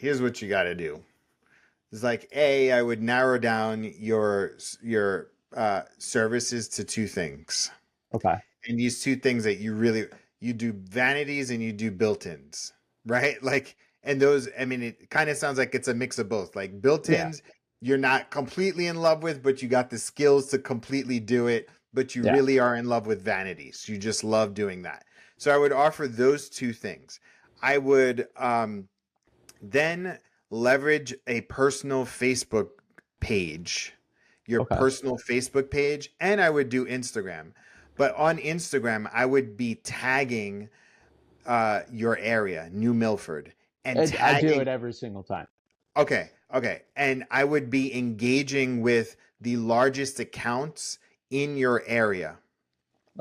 here's what you got to do. It's like, I would narrow down your services to two things. Okay. And these two things that you do vanities and you do built-ins, right? Like, and those, I mean, it kind of sounds like it's a mix of both. Like Yeah. built-ins, you're not completely in love with, but you got the skills to completely do it, but you Yeah. really are in love with vanities. You just love doing that. So I would offer those two things. I would then leverage a personal Facebook page, your Okay. personal Facebook page, and I would do Instagram. But on Instagram, I would be tagging your area, New Milford, and I do tagging. it every single time. Okay, okay, and I would be engaging with the largest accounts in your area.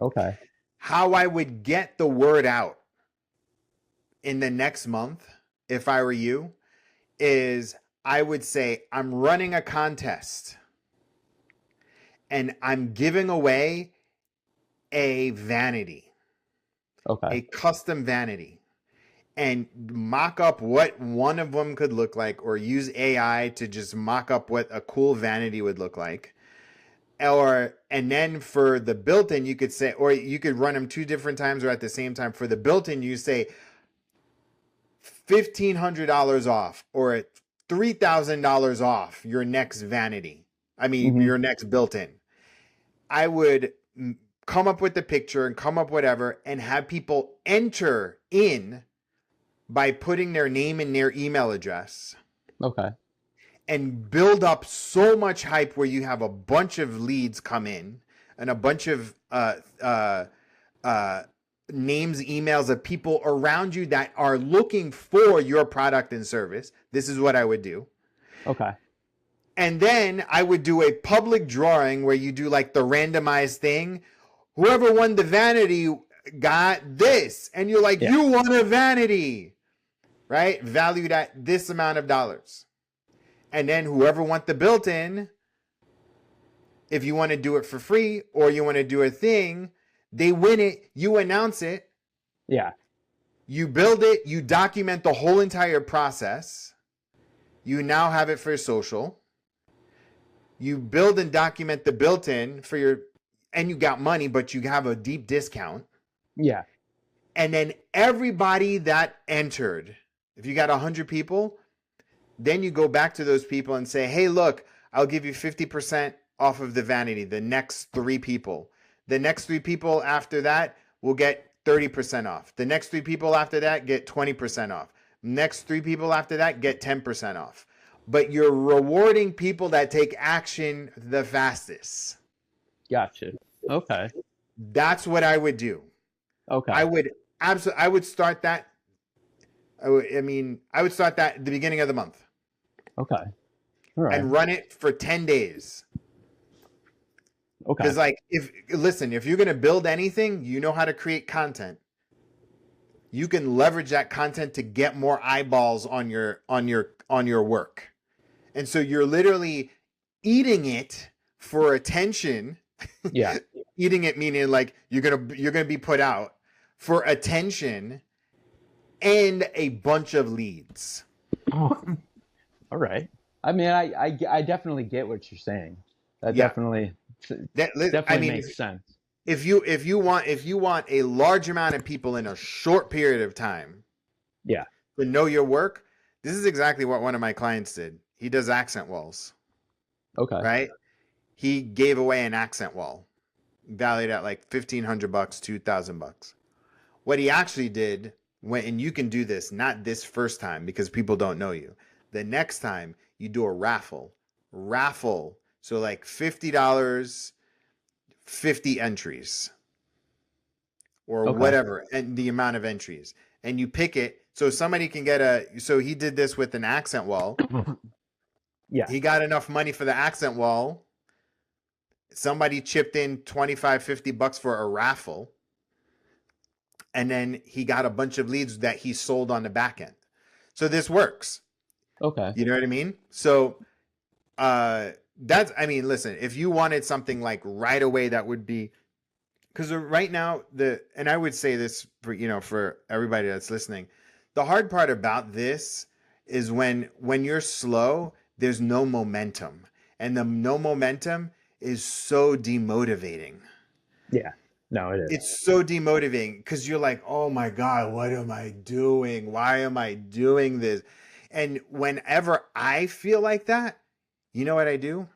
Okay. How I would get the word out in the next month, if I were you, is I would say, I'm running a contest and I'm giving away a vanity, Okay. a custom vanity, and mock up what one of them could look like, or use AI to just mock up what a cool vanity would look like. And then for the built-in, you could say, or you could run them two different times or at the same time. For the built-in, you say $1,500 off or $3,000 off your next vanity. I mean, Hmm. your next built-in. I would come up with the picture and come up whatever and have people enter in by putting their name and their email address Okay. and build up so much hype where you have a bunch of leads come in and a bunch of names, emails of people around you that are looking for your product and service. This is what I would do. Okay. And then I would do a public drawing where you do like the randomized thing. Whoever won the vanity got this. And you're like, Yeah. you won a vanity, right? Valued at this amount of dollars. And then whoever wants the built-in, if you want to do it for free or you want to do a thing, they win it, you announce it, Yeah. you build it, you document the whole entire process. You now have it for social. You build and document the built-in for your, and you got money, but you have a deep discount. Yeah. And then everybody that entered, if you got 100 people, then you go back to those people and say, hey, look, I'll give you 50% off of the vanity, the next 3 people. The next 3 people after that will get 30% off. The next 3 people after that get 20% off. Next 3 people after that get 10% off. But you're rewarding people that take action the fastest. Gotcha. Okay. That's what I would do. Okay. I would start that. I would start that at the beginning of the month. Okay. All right. And run it for 10 days. Okay. Because like, if you're going to build anything, you know how to create content. You can leverage that content to get more eyeballs on your work. And so you're literally eating it for attention. Yeah. Eating it meaning like you're going to be put out for attention and a bunch of leads. All right. I mean, I definitely get what you're saying. That definitely makes sense. If you want a large amount of people in a short period of time, yeah, to know your work, this is exactly what one of my clients did. He does accent walls. Okay. Right? He gave away an accent wall valued at like $1,500, $2,000. What he actually did, and you can do this, not this first time because people don't know you. The next time you do a raffle. So like $50, 50 entries or whatever, and the amount of entries, and you pick it. So somebody can so he did this with an accent wall. Yeah. He got enough money for the accent wall. Somebody chipped in $25-$50 for a raffle. And then he got a bunch of leads that he sold on the back end. So this works. Okay. You know what I mean? So listen, if you wanted something like right away, that would be, because right now and I would say this for everybody that's listening, the hard part about this is when you're slow, there's no momentum. And the no momentum is so demotivating. Yeah. No, it is. It's so demotivating because you're like, oh my God, what am I doing? Why am I doing this? And whenever I feel like that, you know what I do?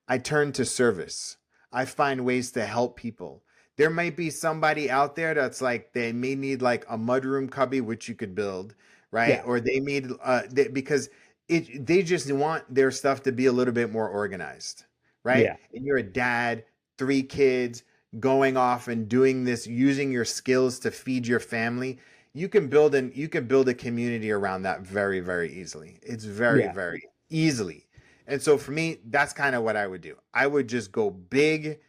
I turn to service. I find ways to help people. There might be somebody out there that's like, they may need like a mudroom cubby, which you could build, right? Yeah. Or they need, because they just want their stuff to be a little bit more organized, right? Yeah. And you're a dad, 3 kids, going off and doing this, using your skills to feed your family. You can build a community around that very, very easily. It's very, Yeah. very easily. And so for me, that's kind of what I would do. I would just go big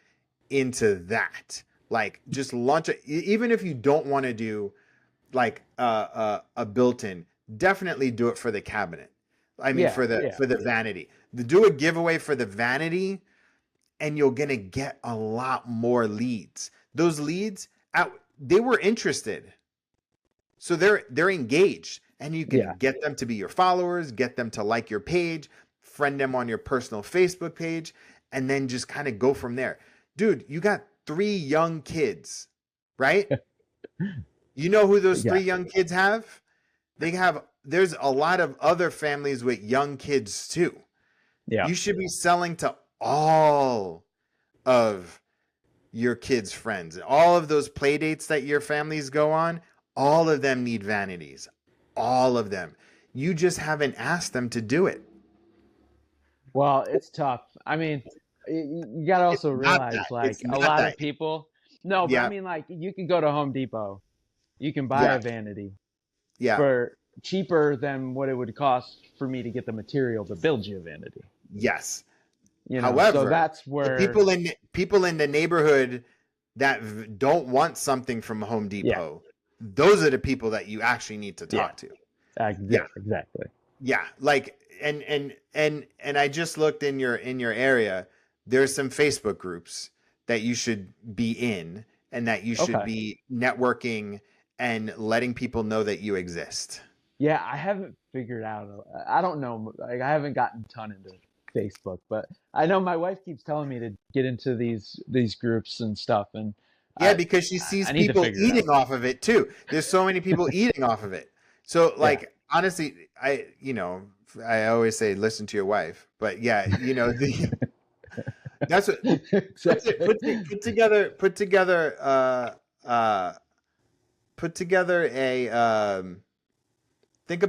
into that. Like just launch it. Even if you don't want to do like a built-in, definitely do it for the cabinet. I mean, Yeah. Yeah. for the vanity. Do a giveaway for the vanity, and you're gonna get a lot more leads. Those leads, they were interested, so they're engaged, and you Yeah. can get them to be your followers, get them to like your page, friend them on your personal Facebook page, and then just kind of go from there. Dude, you got 3 young kids, right? You know who those Yeah. 3 young kids have? There's a lot of other families with young kids too. Yeah. You should be selling to all of your kids' friends. All of those play dates that your families go on, all of them need vanities. All of them. You just haven't asked them to do it. Well, it's tough. I mean, you got to It's also not realize that. It's like a not lot that. of people, no, but I Yeah. mean, like you can go to Home Depot, you can buy Yeah. a vanity Yeah. for cheaper than what it would cost for me to get the material to build you a vanity. Yes. So However, that's the where, people in the neighborhood that don't want something from Home yeah, Depot, those are the people that you actually need to yeah, talk to. Yeah. exactly. Yeah, like and I just looked in your area. There's some Facebook groups that you should be in and that you should Okay. be networking and letting people know that you exist. Yeah, I haven't figured out. I don't know. Like, I haven't gotten a ton into Facebook, but I know my wife keeps telling me to get into these groups and stuff, and Yeah, I because she sees I need to people figure it out. eating off of it too. There's so many people eating off of it. So Yeah. like honestly, I always say listen to your wife, but yeah, that's what Exactly. put together uh put together a think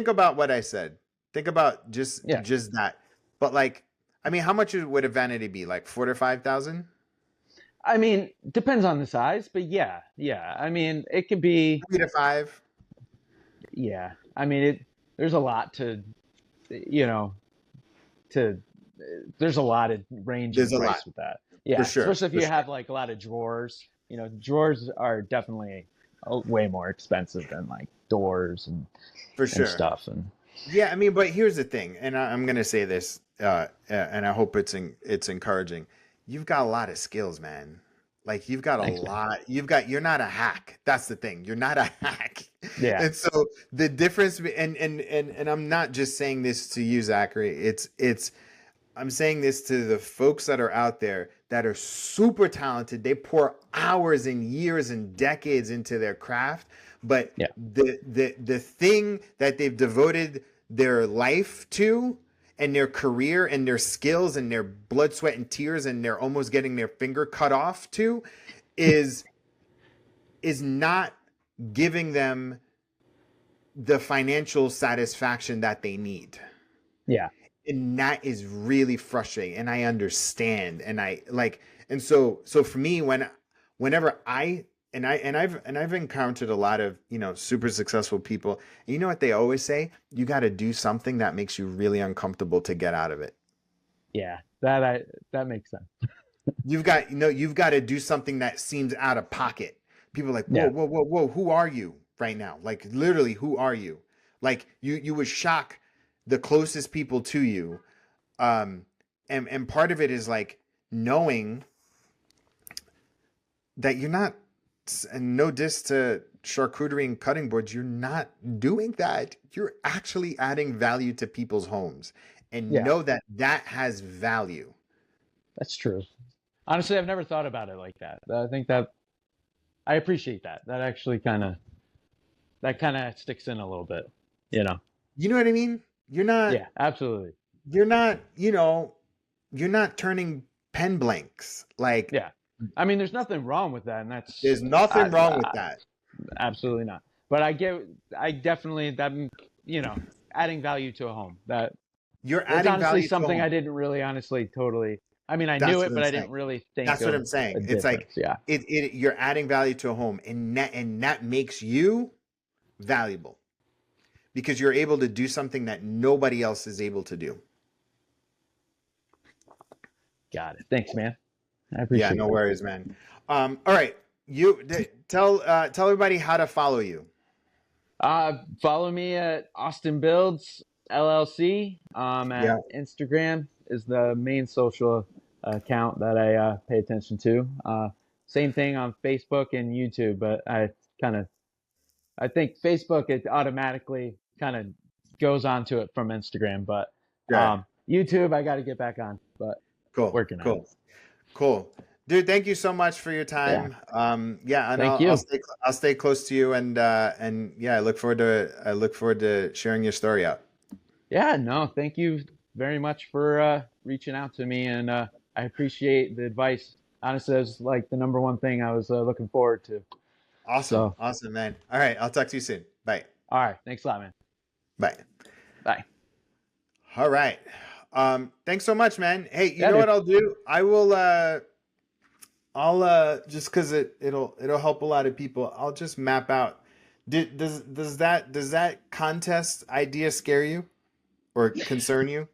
about what I said. Think about Yeah. just that. But like, I mean, how much would a vanity be? Like 4 to 5 thousand? I mean, depends on the size, but yeah, yeah. I mean, it could be, 3 to 5? yeah. I mean, there's a lot to, you know, to there's a lot of range in There's a lot price with that. for Yeah, sure, especially if for you sure, have like a lot of drawers. Drawers are definitely way more expensive than like doors for and sure. stuff. And Yeah, I mean, but here's the thing, and I'm gonna say this, and I hope it's encouraging. You've got a lot of skills, man. Like you've got a thanks, man. lot. You're not a hack. That's the thing. You're not a hack. Yeah, And so the difference, and I'm not just saying this to you, Zachary. I'm saying this to the folks that are out there that are super talented. They pour hours and years and decades into their craft, but yeah, the thing that they've devoted their life to and their career and their skills and their blood, sweat, and tears, and they're almost getting their finger cut off to is not giving them the financial satisfaction that they need. yeah, And that is really frustrating, and I understand, and I like, and so for me, whenever I've encountered a lot of super successful people, and you know what they always say? You got to do something that makes you really uncomfortable to get out of it. yeah. That makes sense. You've got to do something that seems out of pocket. People are like, whoa, Yeah, whoa, whoa, whoa, who are you right now? Like literally, who are you? Like you would shock the closest people to you. And part of it is like knowing that you're not and no diss to charcuterie and cutting boards, you're not doing that. You're actually adding value to people's homes, and Yeah, know that that has value. that's true. Honestly, I've never thought about it like that. I think that I appreciate that. That kind of sticks in a little bit, you know. You know what I mean? You're not Yeah, absolutely. you're not, you know, you're not turning pen blanks. Like, Yeah. I mean, there's nothing wrong with that, and there's I, nothing wrong with I, that. absolutely not. But I definitely that you know, adding value to a home. You're That's adding honestly value to a something home. I didn't really honestly totally. I mean, I knew That's it, what but I'm I saying. didn't really think That's what of I'm saying. a It's like difference. Yeah. you're adding value to a home, and that makes you valuable because you're able to do something that nobody else is able to do. Got it. Thanks, man. I Yeah, appreciate no that. worries, man. All right, tell everybody how to follow you. Follow me at Austin Builds LLC. At Yeah. Instagram is the main social account that I pay attention to. Same thing on Facebook and YouTube, but kind of I think Facebook it automatically kind of goes onto it from Instagram, but Good. YouTube I got to get back on, but Cool. working on it. Cool. Cool. Dude, thank you so much for your Yeah, time. Yeah, and thank I'll you. stay close to you, and yeah, I look forward to sharing your story out. Yeah, no, thank you very much for reaching out to me, and I appreciate the advice. Honestly, that's like the number one thing I was looking forward to. Awesome. So, Awesome, man. All right, I'll talk to you soon. Bye. all right, thanks a lot, man. Bye. Bye. All right. Thanks so much, man. Hey, you Yeah, know what dude. I'll do? I'll just because it'll help a lot of people. I'll just map out. Does that contest idea scare you or concern you?